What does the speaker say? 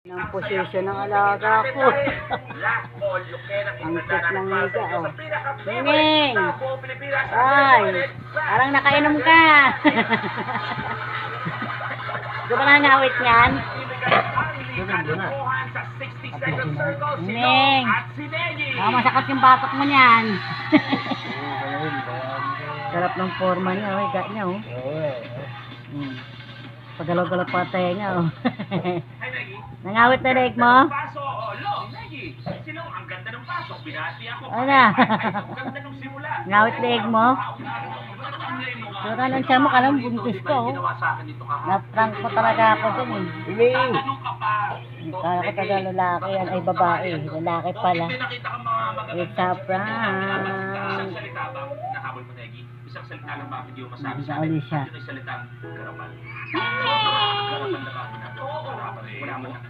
Ng posisyon ng alaga ko. Ang cute ng Nika, oh. Ning! Ay! Parang nakainom ka! Di ba nangawit niyan? Ning! Oh, masakit yung batok mo niyan. Sarap ng forma niya, oh. Higa niya, oh. Pagalaw-galaw pa tayo niya, oh. Nangawit na leg mo? Ano? Ngawit leg mo? Sura lang siya mo, kalang buntis ko, oh. Na-prank ko talaga ako dun, eh. Kala ko talaga lalaki yan, ay babae. Lalaki pala. It's a prank. Isang salita lang ba hindi mo masabi sa akin? Ito ay salitang garapan. Garapan na ba? Wala man ang